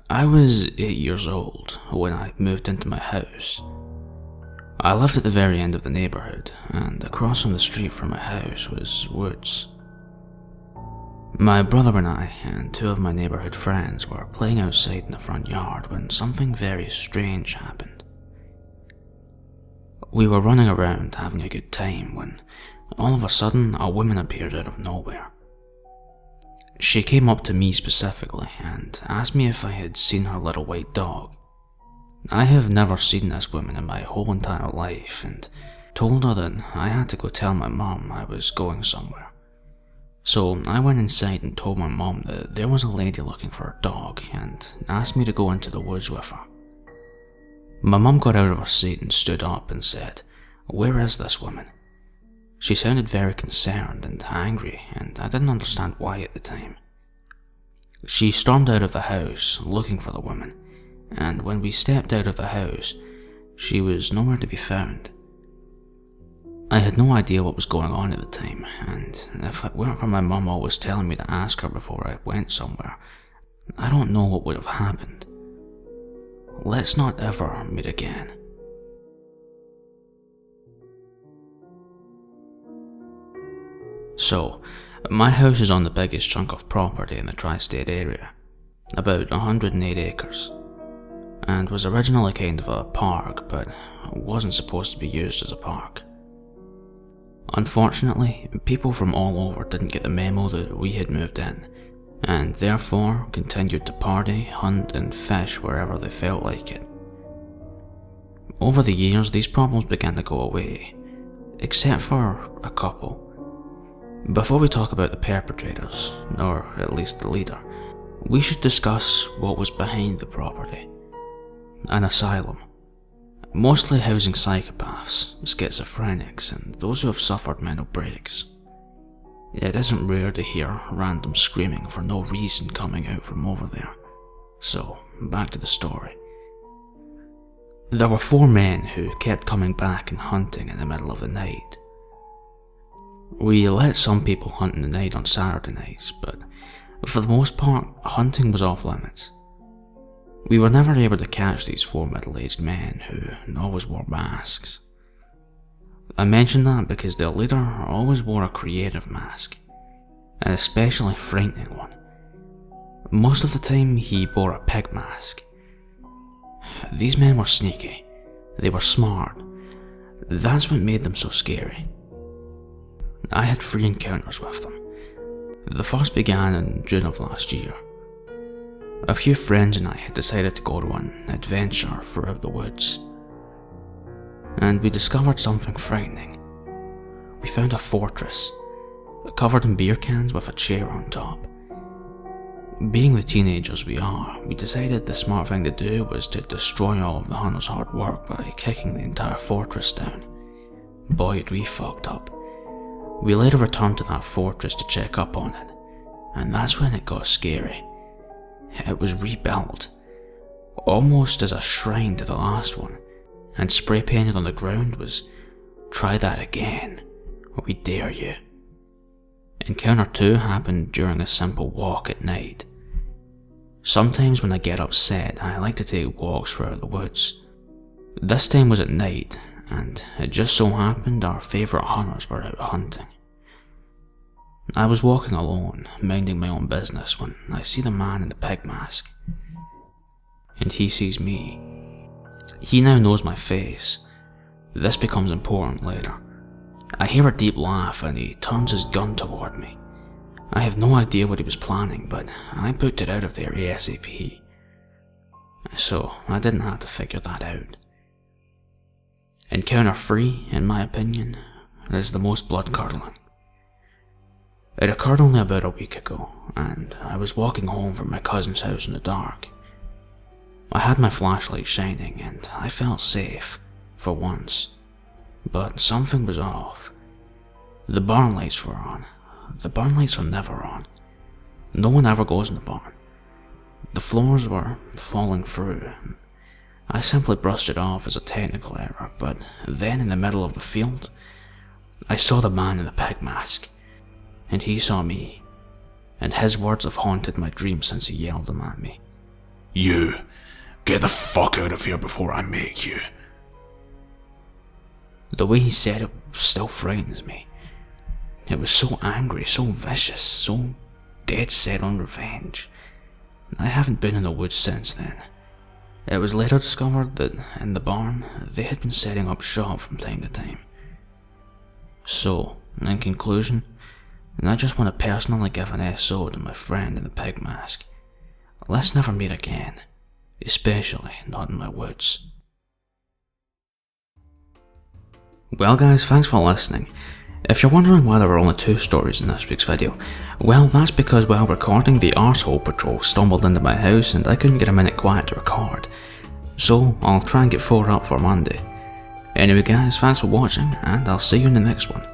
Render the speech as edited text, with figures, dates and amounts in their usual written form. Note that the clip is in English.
I was 8 years old when I moved into my house. I lived at the very end of the neighbourhood, and across from the street from my house was woods. My brother and I and two of my neighbourhood friends were playing outside in the front yard when something very strange happened. We were running around having a good time when all of a sudden a woman appeared out of nowhere. She came up to me specifically and asked me if I had seen her little white dog. I have never seen this woman in my whole entire life and told her that I had to go tell my mum I was going somewhere. So I went inside and told my mum that there was a lady looking for a dog and asked me to go into the woods with her. My mum got out of her seat and stood up and said, "Where is this woman?" She sounded very concerned and angry, and I didn't understand why at the time. She stormed out of the house looking for the woman, and when we stepped out of the house, she was nowhere to be found. I had no idea what was going on at the time, and if it weren't for my mum always telling me to ask her before I went somewhere, I don't know what would have happened. Let's not ever meet again. So, my house is on the biggest chunk of property in the tri-state area, about 108 acres, and was originally kind of a park, but wasn't supposed to be used as a park. Unfortunately, people from all over didn't get the memo that we had moved in, and therefore continued to party, hunt and fish wherever they felt like it. Over the years, these problems began to go away, except for a couple. Before we talk about the perpetrators, or at least the leader, we should discuss what was behind the property. An asylum, mostly housing psychopaths, schizophrenics, and those who have suffered mental breaks. It isn't rare to hear random screaming for no reason coming out from over there. So, back to the story. There were 4 men who kept coming back and hunting in the middle of the night. We let some people hunt in the night on Saturday nights, but for the most part, hunting was off limits. We were never able to catch these 4 middle-aged men who always wore masks. I mention that because their leader always wore a creative mask, an especially frightening one. Most of the time he wore a pig mask. These men were sneaky, they were smart, that's what made them so scary. I had 3 encounters with them. The first began in June of last year. A few friends and I had decided to go to an adventure throughout the woods, and we discovered something frightening. We found a fortress, covered in beer cans with a chair on top. Being the teenagers we are, we decided the smart thing to do was to destroy all of the hunters' hard work by kicking the entire fortress down. Boy, had we fucked up. We later returned to that fortress to check up on it, and that's when it got scary. It was rebuilt, almost as a shrine to the last one, and spray painted on the ground was, "Try that again, we dare you." Encounter 2 happened during a simple walk at night. Sometimes when I get upset, I like to take walks throughout the woods. This time was at night, and it just so happened our favourite hunters were out hunting. I was walking alone, minding my own business, when I see the man in the pig mask. And he sees me. He now knows my face. This becomes important later. I hear a deep laugh and he turns his gun toward me. I have no idea what he was planning, but I booked it out of there ASAP. So I didn't have to figure that out. Encounter 3, in my opinion, is the most blood-curdling. It occurred only about a week ago, and I was walking home from my cousin's house in the dark. I had my flashlight shining, and I felt safe, for once. But something was off. The barn lights were on. The barn lights are never on. No one ever goes in the barn. The floors were falling through. I simply brushed it off as a technical error, but then in the middle of the field, I saw the man in the pig mask, and he saw me, and his words have haunted my dreams since he yelled them at me. You, get the fuck out of here before I make you. The way he said it still frightens me. It was so angry, so vicious, so dead set on revenge. I haven't been in the woods since then. It was later discovered that in the barn, they had been setting up shop from time to time. So, in conclusion, I just want to personally give an SO to my friend in the pig mask. Let's never meet again, especially not in my woods. Well guys, thanks for listening. If you're wondering why there were only 2 stories in this week's video, well that's because while recording, the Arsehole Patrol stumbled into my house and I couldn't get a minute quiet to record. So I'll try and get 4 up for Monday. Anyway guys, thanks for watching and I'll see you in the next one.